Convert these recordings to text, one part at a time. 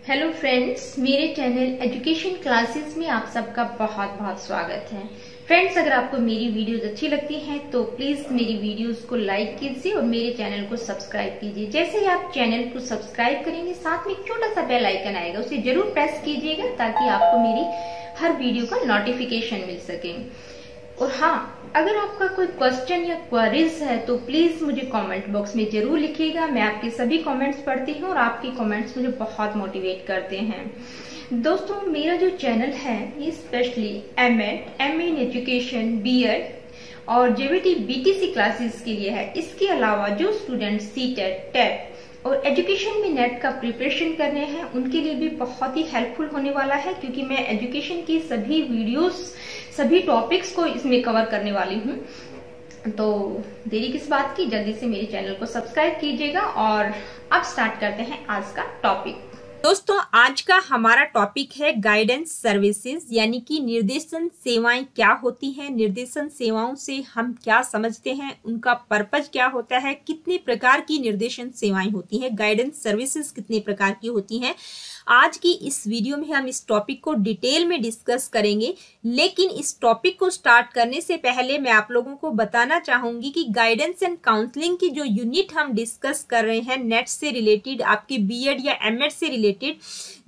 Hello friends, मेरे channel education classes में आप सबका बहुत बहुत स्वागत है। फ्रेंड्स, अगर आपको मेरी वीडियोस अच्छी लगती हैं तो प्लीज मेरी वीडियोस को लाइक कीजिए और मेरे चैनल को सब्सक्राइब कीजिए। जैसे ही आप चैनल को सब्सक्राइब करेंगे, साथ में एक छोटा सा बेल आइकन आएगा, उसे जरूर प्रेस कीजिएगा ताकि आपको मेरी हर वीडियो का नोटिफिकेशन मिल सके। और हाँ, अगर आपका कोई क्वेश्चन या क्वेरीज है तो प्लीज मुझे कमेंट बॉक्स में जरूर लिखिएगा। मैं आपके सभी कमेंट्स पढ़ती हूँ और आपके कमेंट्स मुझे बहुत मोटिवेट करते हैं। दोस्तों, मेरा जो चैनल है ये specially MEd, MA in education, BEd और जेबीटी बीटीसी क्लासेस के लिए है। इसके अलावा जो स्टूडेंट सीटेट, टेट और एजुकेशन में नेट का प्रिपरेशन करने हैं उनके लिए भी बहुत ही हेल्पफुल होने वाला है, क्योंकि मैं एजुकेशन की सभी वीडियोस, सभी टॉपिक्स को इसमें कवर करने वाली हूँ। तो देरी किस बात की, जल्दी से मेरे चैनल को सब्सक्राइब कीजिएगा। और अब स्टार्ट करते हैं आज का टॉपिक। दोस्तों, आज का हमारा टॉपिक है गाइडेंस सर्विसेज, यानी कि निर्देशन सेवाएं क्या होती हैं, निर्देशन सेवाओं से हम क्या समझते हैं, उनका पर्पज क्या होता है, कितने प्रकार की निर्देशन सेवाएं होती हैं, गाइडेंस सर्विसेज कितने प्रकार की होती हैं। आज की इस वीडियो में हम इस टॉपिक को डिटेल में डिस्कस करेंगे। लेकिन इस टॉपिक को स्टार्ट करने से पहले मैं आप लोगों को बताना चाहूंगी कि गाइडेंस एंड काउंसलिंग की जो यूनिट हम डिस्कस कर रहे हैं, नेट से रिलेटेड, आपके बीएड या एमएड से रिलेटेड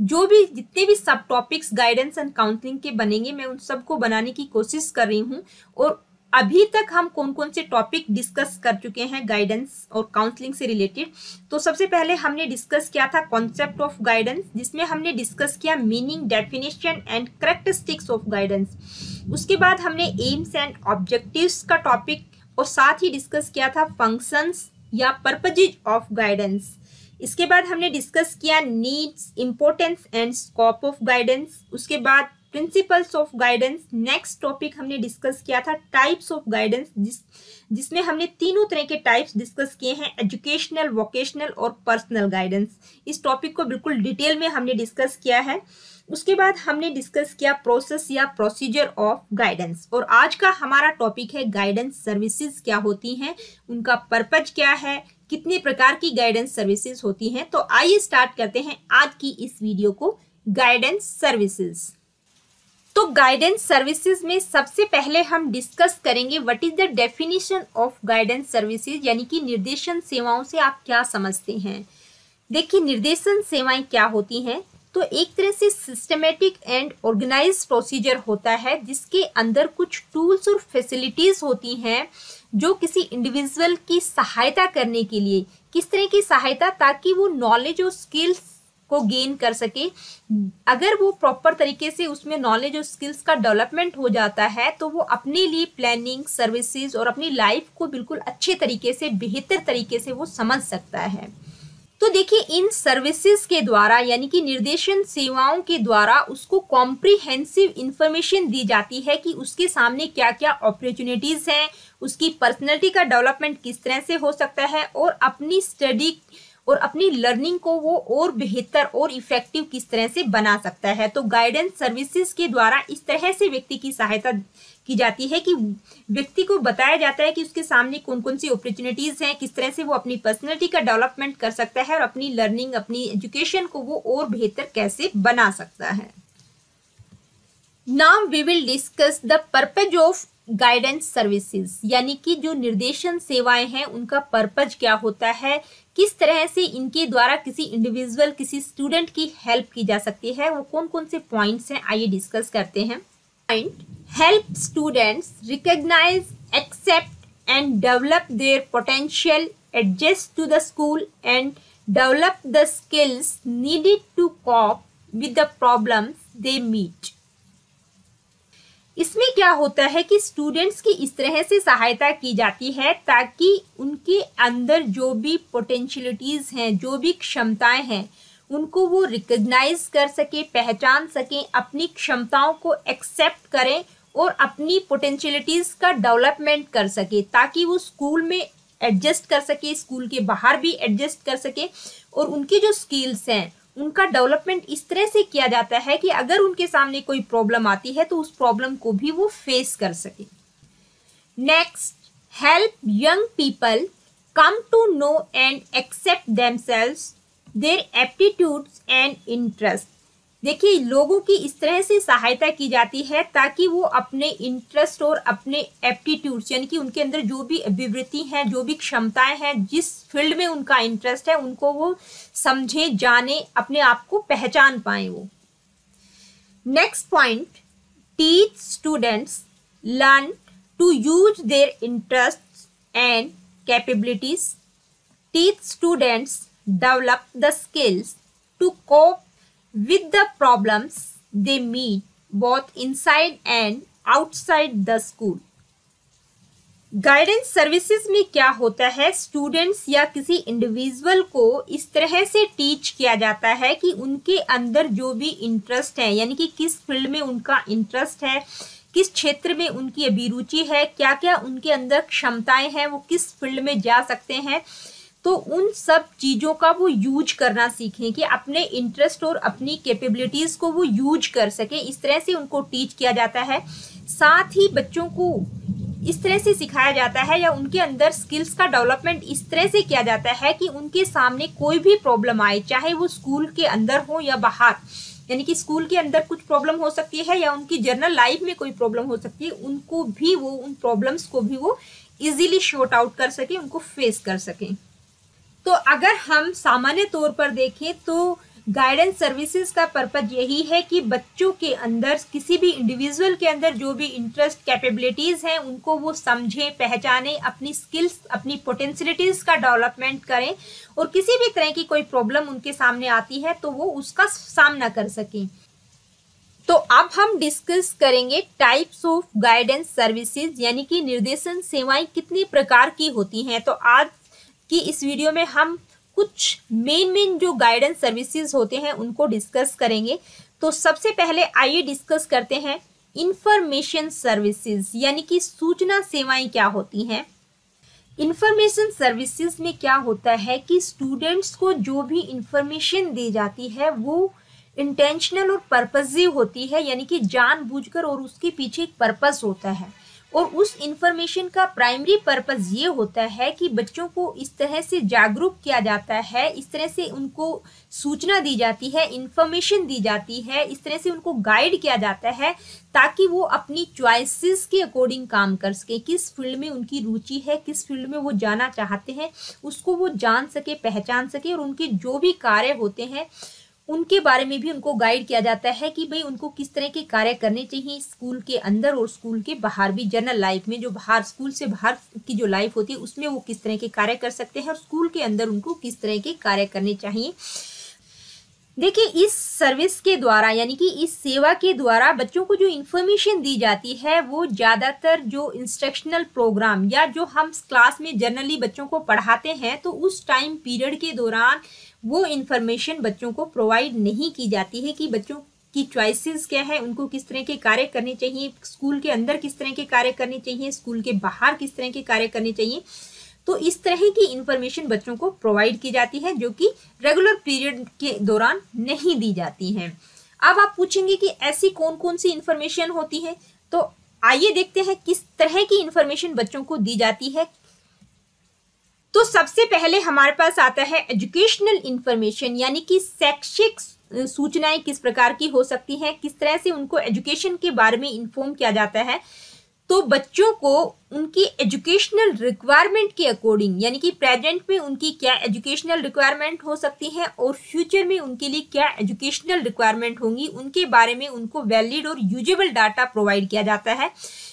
जो भी जितने भी सब टॉपिक्स गाइडेंस एंड काउंसलिंग के बनेंगे, मैं उन सबको बनाने की कोशिश कर रही हूँ। और अभी तक हम कौन कौन से टॉपिक डिस्कस कर चुके हैं गाइडेंस और काउंसलिंग से रिलेटेड। तो सबसे पहले हमने डिस्कस किया था कॉन्सेप्ट ऑफ गाइडेंस, जिसमें हमने डिस्कस किया meaning, definition and characteristics of guidance. उसके बाद हमने एम्स एंड ऑब्जेक्टिव्स का टॉपिक और साथ ही डिस्कस किया था फंक्शंस या पर्पजेज ऑफ गाइडेंस। इसके बाद हमने डिस्कस किया needs, importance and scope of guidance. उसके बाद principles of guidance. Next topic हमने डिस्कस किया था टाइप्स ऑफ गाइडेंस, जिसमें हमने तीनों तरह के टाइप्स डिस्कस किए हैं, एजुकेशनल, वोकेशनल और पर्सनल गाइडेंस। इस टॉपिक को बिल्कुल डिटेल में हमने डिस्कस किया है। उसके बाद हमने डिस्कस किया प्रोसेस या प्रोसीजर ऑफ गाइडेंस। और आज का हमारा टॉपिक है गाइडेंस सर्विसेज क्या होती हैं, उनका पर्पज क्या है, कितने प्रकार की गाइडेंस सर्विसेज होती हैं। तो आइए स्टार्ट करते हैं आज की इस वीडियो को। Guidance services. तो गाइडेंस सर्विसेज में सबसे पहले हम डिस्कस करेंगे what is the definition of guidance services, यानी कि निर्देशन सेवाओं से आप क्या समझते हैं। देखिए, निर्देशन सेवाएं क्या होती हैं। तो एक तरह से सिस्टमेटिक एंड ऑर्गेनाइज्ड प्रोसीजर होता है, जिसके अंदर कुछ टूल्स और फैसिलिटीज होती हैं जो किसी इंडिविजुअल की सहायता करने के लिए, किस तरह की सहायता, ताकि वो नॉलेज और स्किल्स को गेन कर सके। अगर वो प्रॉपर तरीके से उसमें नॉलेज और स्किल्स का डेवलपमेंट हो जाता है तो वो अपने लिए प्लानिंग, सर्विसेज और अपनी लाइफ को बिल्कुल अच्छे तरीके से, बेहतर तरीके से वो समझ सकता है। तो देखिए, इन सर्विसेज के द्वारा, यानी कि निर्देशन सेवाओं के द्वारा उसको कॉम्प्रिहेंसिव इंफॉर्मेशन दी जाती है कि उसके सामने क्या क्या अपॉर्चुनिटीज हैं, उसकी पर्सनैलिटी का डेवलपमेंट किस तरह से हो सकता है और अपनी स्टडी और अपनी लर्निंग को वो और बेहतर और इफेक्टिव किस तरह से बना सकता है। तो गाइडेंस सर्विसेज के द्वारा इस तरह से व्यक्ति की सहायता की जाती है कि व्यक्ति को बताया जाता है कि उसके सामने कौन कौन सी अपॉर्चुनिटीज हैं, किस तरह से वो अपनी पर्सनैलिटी का डेवलपमेंट कर सकता है और अपनी लर्निंग, अपनी एजुकेशन को वो और बेहतर कैसे बना सकता है। Now we will discuss the purpose of guidance services, यानी कि जो निर्देशन सेवाएं हैं उनका पर्पज क्या होता है, किस तरह से इनके द्वारा किसी इंडिविजुअल, किसी स्टूडेंट की हेल्प की जा सकती है, वो कौन कौन से पॉइंट्स हैं, आइए डिस्कस करते हैं। Point: help students recognise, accept and develop their potential, adjust to the school and develop the skills needed to cope with the problems they meet. इसमें क्या होता है कि स्टूडेंट्स की इस तरह से सहायता की जाती है ताकि उनके अंदर जो भी पोटेंशियलिटीज हैं, जो भी क्षमताएं हैं, उनको वो रिकॉग्नाइज कर सके, पहचान सकें, अपनी क्षमताओं को एक्सेप्ट करें और अपनी पोटेंशियलिटीज का डेवलपमेंट कर सके, ताकि वो स्कूल में एडजस्ट कर सके, स्कूल के बाहर भी एडजस्ट कर सके और उनकी जो स्किल्स हैं उनका डेवलपमेंट इस तरह से किया जाता है कि अगर उनके सामने कोई प्रॉब्लम आती है तो उस प्रॉब्लम को भी वो फेस कर सके। Next, help young people come to know and accept themselves their aptitudes and interest. देखिए, लोगों की इस तरह से सहायता की जाती है ताकि वो अपने इंटरेस्ट और अपने एप्टीट्यूड्स यानी कि उनके अंदर जो भी अभिवृत्ति है, जो भी क्षमताएं हैं, जिस फील्ड में उनका इंटरेस्ट है, उनको वो समझे, जाने, अपने आप को पहचान पाए वो। Next point, teach students learn to use their interest and capabilities. Teach students develop the skills to cope with the problems they meet both inside and outside the school। Guidance services में क्या होता है, students या किसी individual को इस तरह से टीच किया जाता है कि उनके अंदर जो भी इंटरेस्ट है, यानी कि किस फील्ड में उनका इंटरेस्ट है, किस क्षेत्र में उनकी अभिरुचि है, क्या क्या उनके अंदर क्षमताएं हैं, वो किस फील्ड में जा सकते हैं, तो उन सब चीज़ों का वो यूज करना सीखें कि अपने इंटरेस्ट और अपनी कैपेबिलिटीज़ को वो यूज कर सके। इस तरह से उनको टीच किया जाता है। साथ ही बच्चों को इस तरह से सिखाया जाता है या उनके अंदर स्किल्स का डेवलपमेंट इस तरह से किया जाता है कि उनके सामने कोई भी प्रॉब्लम आए, चाहे वो स्कूल के अंदर हो या बाहर, यानी कि स्कूल के अंदर कुछ प्रॉब्लम हो सकती है या उनकी जर्नल लाइफ में कोई प्रॉब्लम हो सकती है, उनको भी वो उन प्रॉब्लम्स को भी वो इजीली शॉर्ट आउट कर सके, उनको फेस कर सकें। तो अगर हम सामान्य तौर पर देखें तो गाइडेंस सर्विसेज का पर्पज यही है कि बच्चों के अंदर, किसी भी इंडिविजुअल के अंदर जो भी इंटरेस्ट, कैपेबिलिटीज हैं, उनको वो समझें, पहचानें, अपनी स्किल्स, अपनी पोटेंशियलिटीज का डेवलपमेंट करें और किसी भी तरह की कोई प्रॉब्लम उनके सामने आती है तो वो उसका सामना कर सकें। तो अब हम डिस्कस करेंगे टाइप्स ऑफ गाइडेंस सर्विसेज, यानी कि निर्देशन सेवाएं कितनी प्रकार की होती हैं। तो आज कि इस वीडियो में हम कुछ मेन जो गाइडेंस सर्विसेज होते हैं उनको डिस्कस करेंगे। तो सबसे पहले आइए डिस्कस करते हैं इंफॉर्मेशन सर्विसेज, यानी कि सूचना सेवाएं क्या होती हैं। इंफॉर्मेशन सर्विसेज में क्या होता है कि स्टूडेंट्स को जो भी इंफॉर्मेशन दी जाती है वो इंटेंशनल और पर्पसिव होती है, यानी कि जानबूझकर, और उसके पीछे एक पर्पस होता है। और उस इंफॉर्मेशन का प्राइमरी पर्पस ये होता है कि बच्चों को इस तरह से जागरूक किया जाता है, इस तरह से उनको सूचना दी जाती है, इंफॉर्मेशन दी जाती है, इस तरह से उनको गाइड किया जाता है ताकि वो अपनी चॉइसेस के अकॉर्डिंग काम कर सके। किस फील्ड में उनकी रुचि है, किस फील्ड में वो जाना चाहते हैं, उसको वो जान सके, पहचान सके, और उनके जो भी कार्य होते हैं उनके बारे में भी उनको गाइड किया जाता है कि भाई उनको किस तरह के कार्य करने चाहिए स्कूल के अंदर और स्कूल के बाहर भी। जनरल लाइफ में, जो बाहर, स्कूल से बाहर की जो लाइफ होती है, उसमें वो किस तरह के कार्य कर सकते हैं और स्कूल के अंदर उनको किस तरह के कार्य करने चाहिए। देखिए, इस सर्विस के द्वारा, यानी कि इस सेवा के द्वारा बच्चों को जो इन्फॉर्मेशन दी जाती है वो ज़्यादातर जो इंस्ट्रक्शनल प्रोग्राम या जो हम क्लास में जनरली बच्चों को पढ़ाते हैं तो उस टाइम पीरियड के दौरान वो इन्फॉर्मेशन बच्चों को प्रोवाइड नहीं की जाती है कि बच्चों की चॉइसेस क्या है, उनको किस तरह के कार्य करने चाहिए, स्कूल के अंदर किस तरह के कार्य करने चाहिए, स्कूल के बाहर किस तरह के कार्य करने चाहिए। तो इस तरह की इंफॉर्मेशन बच्चों को प्रोवाइड की जाती है जो कि रेगुलर पीरियड के दौरान नहीं दी जाती है। अब आप पूछेंगे कि ऐसी कौन कौन सी इंफॉर्मेशन होती है, तो आइए देखते हैं किस तरह की इंफॉर्मेशन बच्चों को दी जाती है। तो सबसे पहले हमारे पास आता है एजुकेशनल इंफॉर्मेशन, यानी कि शैक्षिक सूचनाएं किस प्रकार की हो सकती हैं, किस तरह से उनको एजुकेशन के बारे में इन्फॉर्म किया जाता है। तो बच्चों को उनकी एजुकेशनल रिक्वायरमेंट के अकॉर्डिंग, यानी कि प्रेजेंट में उनकी क्या एजुकेशनल रिक्वायरमेंट हो सकती है और फ्यूचर में उनके लिए क्या एजुकेशनल रिक्वायरमेंट होंगी, उनके बारे में उनको वैलिड और यूजेबल डाटा प्रोवाइड किया जाता है।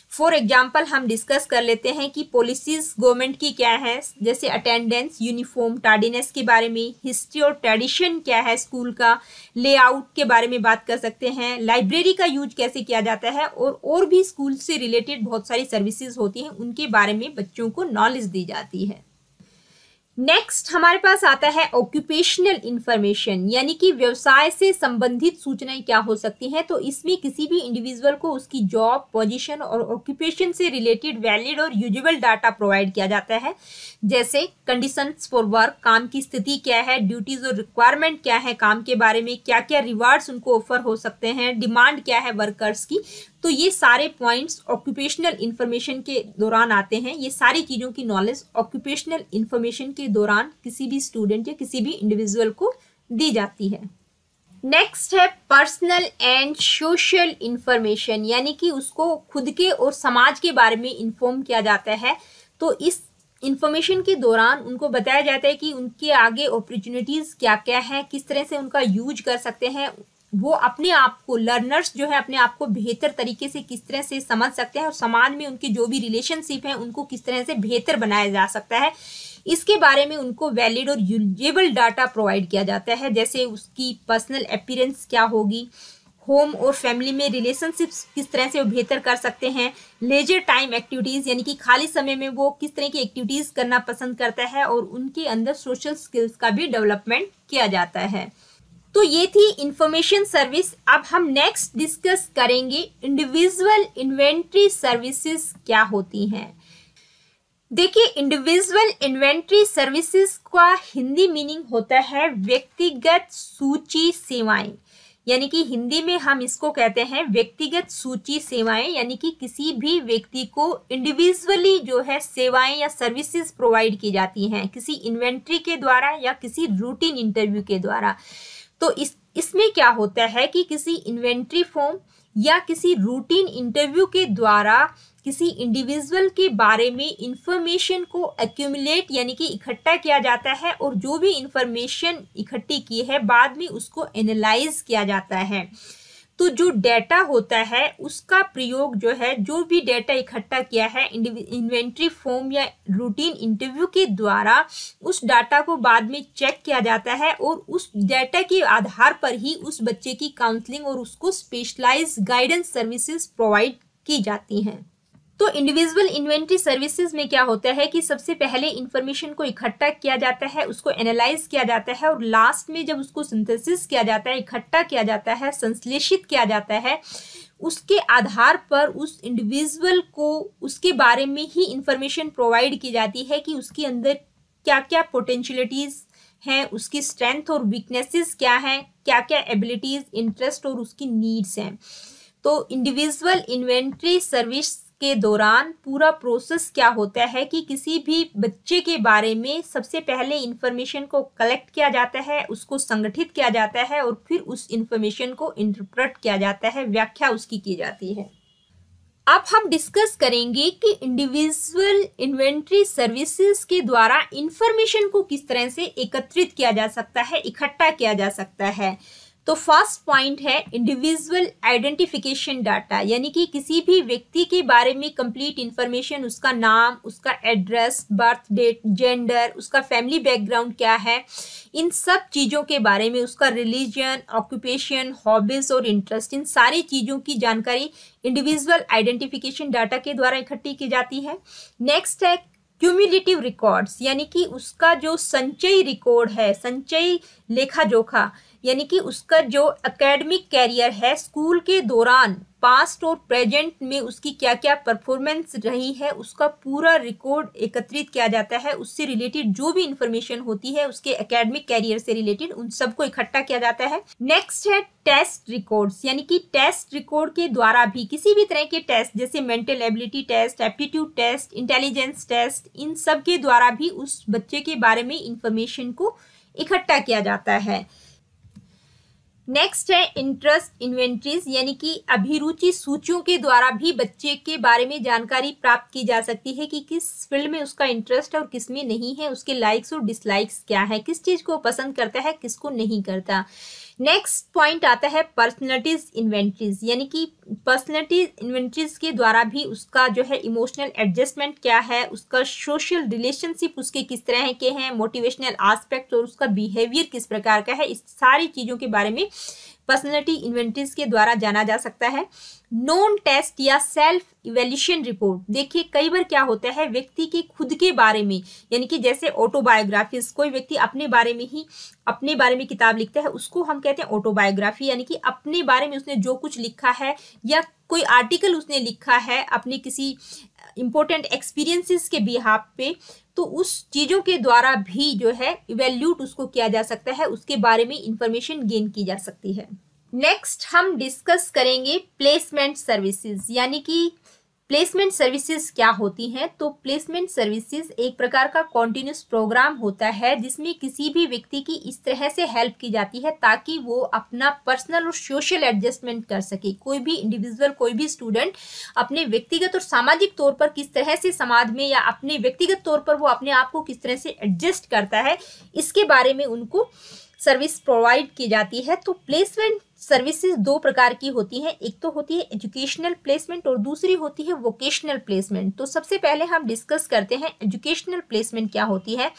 फॉर एग्जाम्पल हम डिस्कस कर लेते हैं कि पॉलिसीज गवर्नमेंट की क्या है, जैसे अटेंडेंस, यूनिफॉर्म, टार्डीनेस के बारे में, हिस्ट्री और ट्रेडिशन क्या है स्कूल का, लेआउट के बारे में बात कर सकते हैं, लाइब्रेरी का यूज कैसे किया जाता है, और भी स्कूल से रिलेटेड बहुत सारी सर्विसेज होती हैं, उनके बारे में बच्चों को नॉलेज दी जाती है। नेक्स्ट हमारे पास आता है ऑक्यूपेशनल इंफॉर्मेशन, यानी कि व्यवसाय से संबंधित सूचनाएं क्या हो सकती हैं। तो इसमें किसी भी इंडिविजुअल को उसकी जॉब, पोजीशन और ऑक्यूपेशन से रिलेटेड वैलिड और यूजेबल डाटा प्रोवाइड किया जाता है, जैसे कंडीशंस फॉर वर्क, काम की स्थिति क्या है, ड्यूटीज और रिक्वायरमेंट क्या है काम के बारे में, क्या क्या रिवार्ड्स उनको ऑफर हो सकते हैं, डिमांड क्या है वर्कर्स की। तो ये सारे पॉइंट्स ऑक्यूपेशनल इंफॉर्मेशन के दौरान आते हैं। ये सारी चीज़ों की नॉलेज ऑक्यूपेशनल इंफॉर्मेशन के दौरान किसी भी स्टूडेंट या किसी भी इंडिविजुअल को दी जाती है। नेक्स्ट है पर्सनल एंड सोशल इंफॉर्मेशन, यानी कि उसको खुद के और समाज के बारे में इन्फॉर्म किया जाता है। तो इस इंफॉर्मेशन के दौरान उनको बताया जाता है कि उनके आगे अपॉर्चुनिटीज क्या क्या है, किस तरह से उनका यूज कर सकते हैं, वो अपने आप को, लर्नर्स जो है अपने आप को बेहतर तरीके से किस तरह से समझ सकते हैं और समाज में उनके जो भी रिलेशनशिप हैं उनको किस तरह से बेहतर बनाया जा सकता है, इसके बारे में उनको वैलिड और यूजेबल डाटा प्रोवाइड किया जाता है। जैसे उसकी पर्सनल अपीयरेंस क्या होगी, होम और फैमिली में रिलेशनशिप्स किस तरह से वो बेहतर कर सकते हैं, लेजर टाइम एक्टिविटीज़ यानी कि खाली समय में वो किस तरह की एक्टिविटीज़ करना पसंद करता है, और उनके अंदर सोशल स्किल्स का भी डेवलपमेंट किया जाता है। तो ये थी इंफॉर्मेशन सर्विस। अब हम नेक्स्ट डिस्कस करेंगे इंडिविजुअल इन्वेंट्री सर्विसेज क्या होती हैं। देखिए, इंडिविजुअल इन्वेंट्री सर्विसेज का हिंदी मीनिंग होता है व्यक्तिगत सूची सेवाएं, यानी कि हिंदी में हम इसको कहते हैं व्यक्तिगत सूची सेवाएं, यानी कि किसी भी व्यक्ति को इंडिविजुअली जो है सेवाएं या सर्विसेज प्रोवाइड की जाती हैं किसी इन्वेंट्री के द्वारा या किसी रूटीन इंटरव्यू के द्वारा। तो इसमें क्या होता है कि किसी इन्वेंट्री फॉर्म या किसी रूटीन इंटरव्यू के द्वारा किसी इंडिविजुअल के बारे में इंफॉर्मेशन को एक्यूमुलेट यानी कि इकट्ठा किया जाता है, और जो भी इंफॉर्मेशन इकट्ठी की है बाद में उसको एनालाइज किया जाता है। तो जो डेटा होता है उसका प्रयोग जो है, जो भी डेटा इकट्ठा किया है इन्वेंट्री फॉर्म या रूटीन इंटरव्यू के द्वारा, उस डाटा को बाद में चेक किया जाता है और उस डेटा के आधार पर ही उस बच्चे की काउंसलिंग और उसको स्पेशलाइज गाइडेंस सर्विसेज प्रोवाइड की जाती हैं। तो इंडिविजुअल इन्वेंट्री सर्विसेज में क्या होता है कि सबसे पहले इंफॉर्मेशन को इकट्ठा किया जाता है, उसको एनालाइज किया जाता है, और लास्ट में जब उसको सिंथेसिस किया जाता है, इकट्ठा किया जाता है, संश्लेषित किया जाता है, उसके आधार पर उस इंडिविजुअल को उसके बारे में ही इंफॉर्मेशन प्रोवाइड की जाती है कि उसके अंदर क्या क्या पोटेंशियलिटीज हैं, उसकी स्ट्रेंथ और वीकनेसेस क्या हैं, क्या क्या एबिलिटीज, इंटरेस्ट और उसकी नीड्स हैं। तो इंडिविजुअल इन्वेंट्री सर्विस के दौरान पूरा प्रोसेस क्या होता है कि किसी भी बच्चे के बारे में सबसे पहले इंफॉर्मेशन को कलेक्ट किया जाता है, उसको संगठित किया जाता है, और फिर उस इंफॉर्मेशन को इंटरप्रेट किया जाता है, व्याख्या उसकी की जाती है। अब हम डिस्कस करेंगे कि इंडिविजुअल इन्वेंट्री सर्विसेज के द्वारा इंफॉर्मेशन को किस तरह से एकत्रित किया जा सकता है, इकट्ठा किया जा सकता है। तो फर्स्ट पॉइंट है इंडिविजुअल आइडेंटिफिकेशन डाटा, यानी कि किसी भी व्यक्ति के बारे में कंप्लीट इंफॉर्मेशन, उसका नाम, उसका एड्रेस, बर्थ डेट, जेंडर, उसका फैमिली बैकग्राउंड क्या है, इन सब चीज़ों के बारे में, उसका रिलीजन, ऑक्यूपेशन, हॉबीज और इंटरेस्ट, इन सारी चीज़ों की जानकारी इंडिविजुअल आइडेंटिफिकेशन डाटा के द्वारा इकट्ठी की जाती है। नेक्स्ट है क्यूमुलेटिव रिकॉर्ड्स, यानी कि उसका जो संचयी रिकॉर्ड है, संचयी लेखा जोखा, यानी कि उसका जो एकेडमिक कैरियर है, स्कूल के दौरान पास्ट और प्रेजेंट में उसकी क्या क्या परफॉर्मेंस रही है, उसका पूरा रिकॉर्ड एकत्रित किया जाता है। उससे रिलेटेड जो भी इंफॉर्मेशन होती है उसके एकेडमिक कैरियर से रिलेटेड, उन सबको इकट्ठा किया जाता है। नेक्स्ट है टेस्ट रिकॉर्ड्स, यानी कि टेस्ट रिकॉर्ड के द्वारा भी किसी भी तरह के टेस्ट जैसे mental ability test, aptitude test, intelligence test, इन सब के द्वारा भी उस बच्चे के बारे में इंफॉर्मेशन को इकट्ठा किया जाता है। नेक्स्ट है इंटरेस्ट इन्वेंट्रीज, यानी कि अभिरुचि सूचियों के द्वारा भी बच्चे के बारे में जानकारी प्राप्त की जा सकती है कि किस फील्ड में उसका इंटरेस्ट है और किस में नहीं है, उसके लाइक्स और डिसलाइक्स क्या है, किस चीज को पसंद करता है, किसको नहीं करता। नेक्स्ट पॉइंट आता है पर्सनैलिटीज इन्वेंट्रीज, यानी कि पर्सनैलिटी इन्वेंट्रीज के द्वारा भी उसका जो है इमोशनल एडजस्टमेंट क्या है, उसका सोशल रिलेशनशिप उसके किस तरह के हैं, मोटिवेशनल एस्पेक्ट और उसका बिहेवियर किस प्रकार का है, इस सारी चीज़ों के बारे में पर्सनैलिटी इन्वेंट्रीज के द्वारा जाना जा सकता है। नॉन टेस्ट या सेल्फ इवैल्यूएशन रिपोर्ट, देखिए कई बार क्या होता है व्यक्ति के खुद के बारे में, यानी कि जैसे ऑटोबायोग्राफीज, कोई व्यक्ति अपने बारे में किताब लिखता है, उसको हम कहते हैं ऑटोबायोग्राफी, यानी कि अपने बारे में उसने जो कुछ लिखा है या कोई आर्टिकल उसने लिखा है अपने किसी इंपॉर्टेंट एक्सपीरियंसेस के बिहाफ पे, तो उस चीज़ों के द्वारा भी जो है इवैल्यूट उसको किया जा सकता है, उसके बारे में इंफॉर्मेशन गेन की जा सकती है। नेक्स्ट हम डिस्कस करेंगे प्लेसमेंट सर्विसेज, यानी कि प्लेसमेंट सर्विसेज क्या होती हैं? तो प्लेसमेंट सर्विसेज एक प्रकार का कॉन्टिन्यूस प्रोग्राम होता है जिसमें किसी भी व्यक्ति की इस तरह से हेल्प की जाती है ताकि वो अपना पर्सनल और सोशल एडजस्टमेंट कर सके। कोई भी इंडिविजुअल, कोई भी स्टूडेंट अपने व्यक्तिगत और सामाजिक तौर पर किस तरह से समाज में या अपने व्यक्तिगत तौर पर वो अपने आप को किस तरह से एडजस्ट करता है, इसके बारे में उनको सर्विस प्रोवाइड की जाती है। तो प्लेसमेंट सर्विसेज दो प्रकार की होती हैं, एक तो होती है एजुकेशनल प्लेसमेंट और दूसरी होती है वोकेशनल प्लेसमेंट। तो सबसे पहले हम डिस्कस करते हैं एजुकेशनल प्लेसमेंट क्या होती है।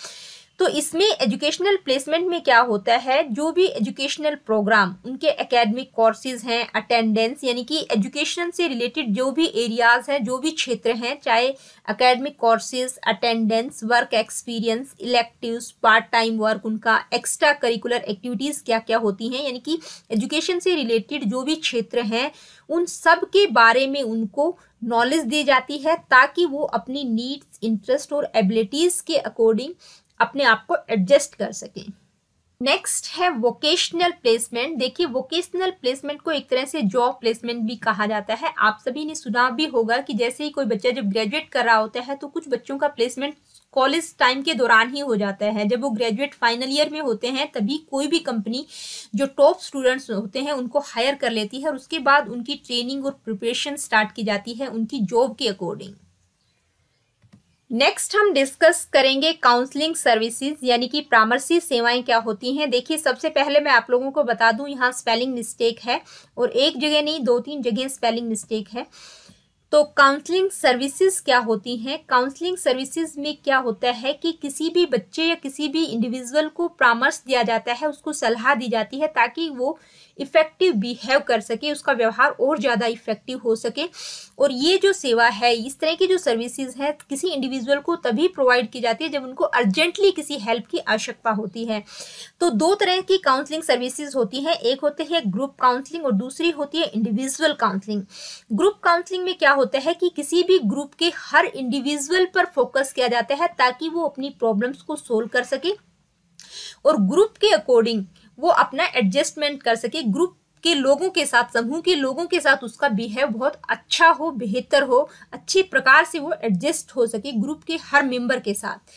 तो इसमें एजुकेशनल प्लेसमेंट में क्या होता है, जो भी एजुकेशनल प्रोग्राम, उनके एकेडमिक कोर्सेज हैं, अटेंडेंस यानी कि एजुकेशन से रिलेटेड जो भी एरियाज हैं, जो भी क्षेत्र हैं, चाहे academic courses, attendance, work experience, electives, part time work, उनका एक्स्ट्रा करिकुलर एक्टिविटीज़ क्या क्या होती हैं, यानी कि एजुकेशन से रिलेटेड जो भी क्षेत्र हैं उन सब के बारे में उनको नॉलेज दी जाती है ताकि वो अपनी नीड्स, इंटरेस्ट और एबिलिटीज़ के अकॉर्डिंग अपने आप को एडजस्ट कर सकें। नेक्स्ट है वोकेशनल प्लेसमेंट। देखिए, वोकेशनल प्लेसमेंट को एक तरह से जॉब प्लेसमेंट भी कहा जाता है। आप सभी ने सुना भी होगा कि जैसे ही कोई बच्चा जब ग्रेजुएट कर रहा होता है तो कुछ बच्चों का प्लेसमेंट कॉलेज टाइम के दौरान ही हो जाता है। जब वो ग्रेजुएट फाइनल ईयर में होते हैं तभी कोई भी कंपनी जो टॉप स्टूडेंट्स होते हैं उनको हायर कर लेती है और उसके बाद उनकी ट्रेनिंग और प्रिपरेशन स्टार्ट की जाती है उनकी जॉब के अकॉर्डिंग। नेक्स्ट हम डिस्कस करेंगे काउंसलिंग सर्विसेज यानी कि परामर्शी सेवाएं क्या होती हैं। देखिए, सबसे पहले मैं आप लोगों को बता दूं, यहाँ स्पेलिंग मिस्टेक है और एक जगह नहीं 2-3 जगह स्पेलिंग मिस्टेक है। तो काउंसलिंग सर्विसेज क्या होती हैं? काउंसलिंग सर्विसेज में क्या होता है कि किसी भी बच्चे या किसी भी इंडिविजुअल को परामर्श दिया जाता है, उसको सलाह दी जाती है ताकि वो इफेक्टिव बिहेव कर सके, उसका व्यवहार और ज़्यादा इफेक्टिव हो सके। और ये जो सेवा है, इस तरह की जो सर्विसेज है, किसी इंडिविजुअल को तभी प्रोवाइड की जाती है जब उनको अर्जेंटली किसी हेल्प की आवश्यकता होती है। तो दो तरह की काउंसलिंग सर्विसेज होती हैं, एक होते हैं ग्रुप काउंसलिंग और दूसरी होती है इंडिविजुअल काउंसलिंग। ग्रुप काउंसलिंग में क्या होता है कि किसी भी ग्रुप के हर इंडिविजुअल पर फोकस किया जाता है ताकि वो अपनी प्रॉब्लम्स को सोल्व कर सके और ग्रुप के अकॉर्डिंग वो अपना एडजस्टमेंट कर सके। ग्रुप के लोगों के साथ, समूह के लोगों के साथ उसका बिहेव बहुत अच्छा हो, बेहतर हो, अच्छे प्रकार से वो एडजस्ट हो सके ग्रुप के हर मेंबर के साथ।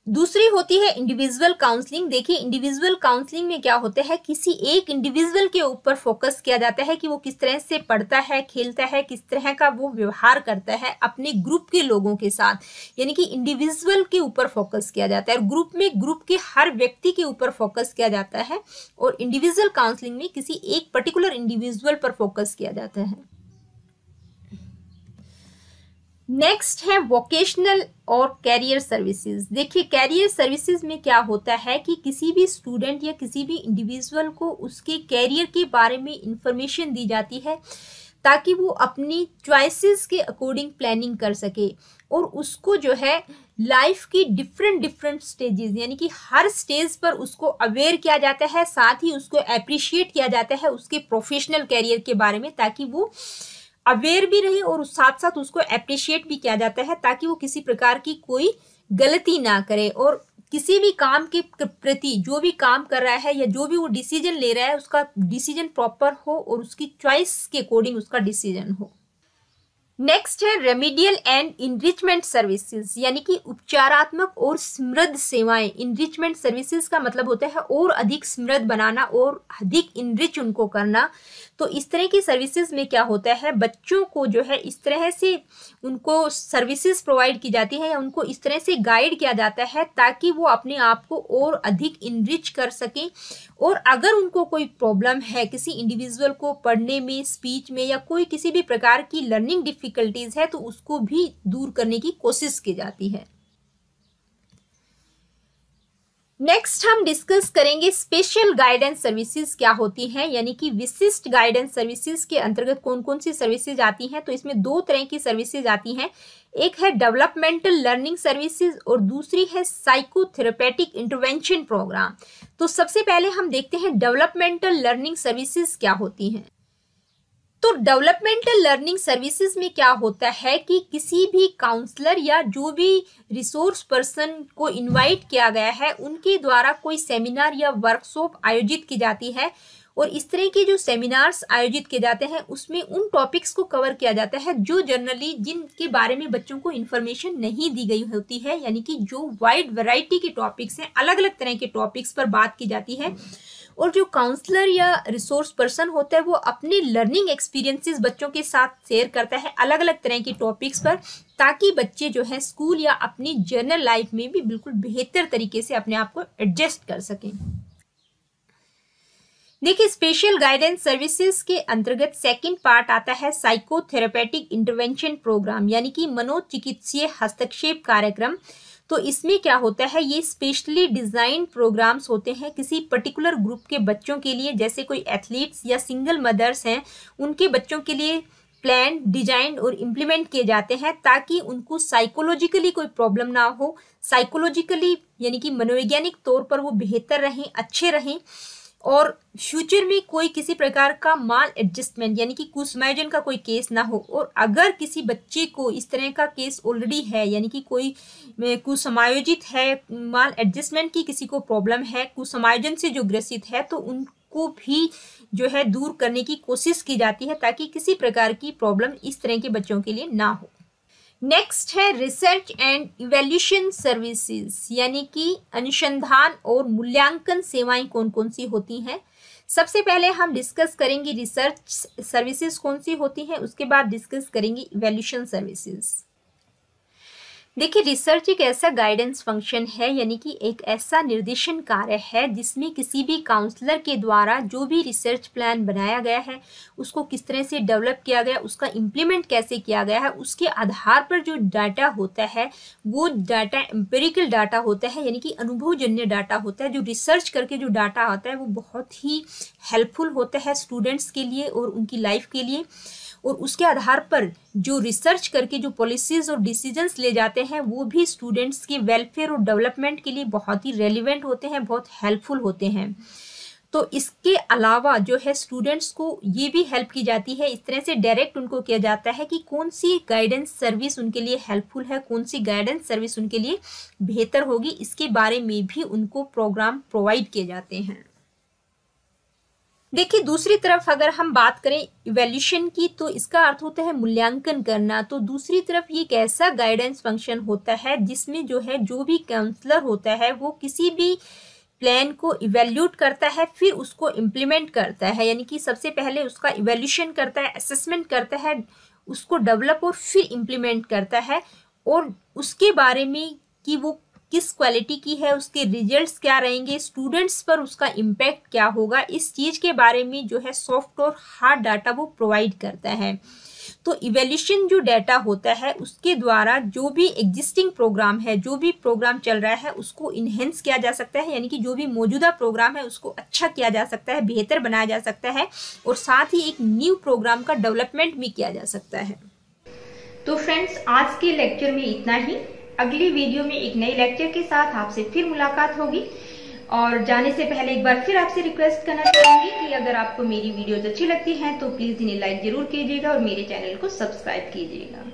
दूसरी होती है इंडिविजुअल काउंसलिंग। देखिए, इंडिविजुअल काउंसलिंग में क्या होता है, किसी एक इंडिविजुअल के ऊपर फोकस किया जाता है कि वो किस तरह से पढ़ता है, खेलता है, किस तरह का वो व्यवहार करता है अपने ग्रुप के लोगों के साथ, यानी कि इंडिविजुअल के ऊपर फोकस किया जाता है। और ग्रुप में ग्रुप के हर व्यक्ति के ऊपर फोकस किया जाता है और इंडिविजुअल काउंसलिंग में किसी एक पर्टिकुलर इंडिविजुअल पर फोकस किया जाता है। नेक्स्ट है वोकेशनल और कैरियर सर्विसेज। देखिए, कैरियर सर्विसेज में क्या होता है कि किसी भी स्टूडेंट या किसी भी इंडिविजुअल को उसके कैरियर के बारे में इंफॉर्मेशन दी जाती है ताकि वो अपनी चॉइसेस के अकॉर्डिंग प्लानिंग कर सके और उसको जो है लाइफ की डिफरेंट स्टेजेस, यानी कि हर स्टेज पर उसको अवेयर किया जाता है, साथ ही उसको अप्रिशिएट किया जाता है उसके प्रोफेशनल कैरियर के बारे में ताकि वो अवेयर भी रहे और साथ साथ उसको अप्रिशिएट भी किया जाता है ताकि वो किसी प्रकार की कोई गलती ना करे और किसी भी काम के प्रति जो भी काम कर रहा है या जो भी वो डिसीजन ले रहा है उसका डिसीजन प्रॉपर हो और उसकी चॉइस के अकॉर्डिंग उसका डिसीजन हो। नेक्स्ट है रेमिडियल एंड इनरिचमेंट सर्विसेज, यानी कि उपचारात्मक और समृद्ध सेवाएं। इनरिचमेंट सर्विसेज का मतलब होता है और अधिक समृद्ध बनाना और अधिक इनरिच उनको करना। तो इस तरह की सर्विसेज में क्या होता है, बच्चों को जो है इस तरह से उनको सर्विसेज प्रोवाइड की जाती है या उनको इस तरह से गाइड किया जाता है ताकि वो अपने आप को और अधिक इनरिच कर सकें। और अगर उनको कोई प्रॉब्लम है किसी इंडिविजुअल को पढ़ने में, स्पीच में या कोई किसी भी प्रकार की लर्निंग डिफिकल्टीज है तो उसको भी दूर करने की कोशिश की जाती है। नेक्स्ट हम डिस्कस करेंगे स्पेशल गाइडेंस सर्विसेज क्या होती हैं, यानी कि विशिष्ट गाइडेंस सर्विसेज के अंतर्गत कौन कौन सी सर्विसेज आती हैं। तो इसमें दो तरह की सर्विसेज आती हैं, एक है डेवलपमेंटल लर्निंग सर्विसेज और दूसरी है साइकोथेरेपेटिक इंटरवेंशन प्रोग्राम। तो सबसे पहले हम देखते हैं डेवलपमेंटल लर्निंग सर्विसेज क्या होती हैं। तो डेवलपमेंटल लर्निंग सर्विसेज में क्या होता है कि किसी भी काउंसलर या जो भी रिसोर्स पर्सन को इनवाइट किया गया है उनके द्वारा कोई सेमिनार या वर्कशॉप आयोजित की जाती है और इस तरह के जो सेमिनार्स आयोजित किए जाते हैं उसमें उन टॉपिक्स को कवर किया जाता है जो जनरली जिनके बारे में बच्चों को इन्फॉर्मेशन नहीं दी गई होती है, यानी कि जो वाइड वैरायटी के टॉपिक्स हैं, अलग अलग तरह के टॉपिक्स पर बात की जाती है। और जो काउंसलर या रिसोर्स पर्सन होता है वो अपने लर्निंग एक्सपीरियंसेस बच्चों के साथ शेयर करता है अलग अलग तरह के टॉपिक्स पर, ताकि बच्चे जो है स्कूल या अपनी जर्नल लाइफ में भी बिल्कुल बेहतर तरीके से अपने आप को एडजस्ट कर सकें। देखिए, स्पेशल गाइडेंस सर्विसेज के अंतर्गत सेकंड पार्ट आता है साइकोथेरेपेटिक इंटरवेंशन प्रोग्राम, यानी कि मनोचिकित्सीय हस्तक्षेप कार्यक्रम। तो इसमें क्या होता है, ये स्पेशली डिजाइन प्रोग्राम्स होते हैं किसी पर्टिकुलर ग्रुप के बच्चों के लिए, जैसे कोई एथलीट्स या सिंगल मदर्स हैं, उनके बच्चों के लिए प्लान, डिजाइन और इम्प्लीमेंट किए जाते हैं ताकि उनको साइकोलॉजिकली कोई प्रॉब्लम ना हो, साइकोलॉजिकली यानी कि मनोवैज्ञानिक तौर पर वो बेहतर रहें, अच्छे रहें, और फ्यूचर में कोई किसी प्रकार का माल एडजस्टमेंट यानी कि कुसमायोजन का कोई केस ना हो। और अगर किसी बच्चे को इस तरह का केस ऑलरेडी है, यानी कि कोई कुसमायोजित है, माल एडजस्टमेंट की किसी को प्रॉब्लम है, कुसमायोजन से जो ग्रसित है, तो उनको भी जो है दूर करने की कोशिश की जाती है ताकि किसी प्रकार की प्रॉब्लम इस तरह के बच्चों के लिए ना हो। नेक्स्ट है रिसर्च एंड इवैल्यूएशन सर्विसेज, यानी कि अनुसंधान और मूल्यांकन सेवाएं कौन कौन सी होती हैं। सबसे पहले हम डिस्कस करेंगे रिसर्च सर्विसेज कौन सी होती हैं, उसके बाद डिस्कस करेंगे इवैल्यूएशन सर्विसेज। देखिए, रिसर्च एक ऐसा गाइडेंस फंक्शन है, यानी कि एक ऐसा निर्देशन कार्य है जिसमें किसी भी काउंसलर के द्वारा जो भी रिसर्च प्लान बनाया गया है उसको किस तरह से डेवलप किया गया, उसका इम्प्लीमेंट कैसे किया गया है, उसके आधार पर जो डाटा होता है वो डाटा एम्पिरिकल डाटा होता है, यानी कि अनुभवजन्य डाटा होता है। जो रिसर्च करके जो डाटा आता है वो बहुत ही हेल्पफुल होता है स्टूडेंट्स के लिए और उनकी लाइफ के लिए, और उसके आधार पर जो रिसर्च करके जो पॉलिसीज और डिसीजंस ले जाते हैं वो भी स्टूडेंट्स के वेलफेयर और डेवलपमेंट के लिए बहुत ही रेलिवेंट होते हैं, बहुत हेल्पफुल होते हैं। तो इसके अलावा जो है स्टूडेंट्स को ये भी हेल्प की जाती है, इस तरह से डायरेक्ट उनको किया जाता है कि कौन सी गाइडेंस सर्विस उनके लिए हेल्पफुल है, कौन सी गाइडेंस सर्विस उनके लिए बेहतर होगी, इसके बारे में भी उनको प्रोग्राम प्रोवाइड किए जाते हैं। देखिए, दूसरी तरफ अगर हम बात करें इवैल्यूएशन की, तो इसका अर्थ होता है मूल्यांकन करना। तो दूसरी तरफ ये एक ऐसा गाइडेंस फंक्शन होता है जिसमें जो है जो भी काउंसलर होता है वो किसी भी प्लान को इवैल्यूएट करता है, फिर उसको इम्प्लीमेंट करता है, यानी कि सबसे पहले उसका इवैल्यूएशन करता है, असेसमेंट करता है, उसको डेवलप और फिर इम्प्लीमेंट करता है, और उसके बारे में कि वो किस क्वालिटी की है, उसके रिजल्ट्स क्या रहेंगे, स्टूडेंट्स पर उसका इम्पैक्ट क्या होगा, इस चीज के बारे में जो है सॉफ्ट और हार्ड डाटा वो प्रोवाइड करता है। तो इवैल्यूएशन जो डाटा होता है उसके द्वारा जो भी एग्जिस्टिंग प्रोग्राम है, जो भी प्रोग्राम चल रहा है उसको इनहेंस किया जा सकता है, यानी कि जो भी मौजूदा प्रोग्राम है उसको अच्छा किया जा सकता है, बेहतर बनाया जा सकता है, और साथ ही एक न्यू प्रोग्राम का डेवलपमेंट भी किया जा सकता है। तो फ्रेंड्स, आज के लेक्चर में इतना ही। अगली वीडियो में एक नए लेक्चर के साथ आपसे फिर मुलाकात होगी। और जाने से पहले एक बार फिर आपसे रिक्वेस्ट करना चाहूंगी कि अगर आपको मेरी वीडियोज अच्छी लगती हैं तो प्लीज इन्हें लाइक जरूर कीजिएगा और मेरे चैनल को सब्सक्राइब कीजिएगा।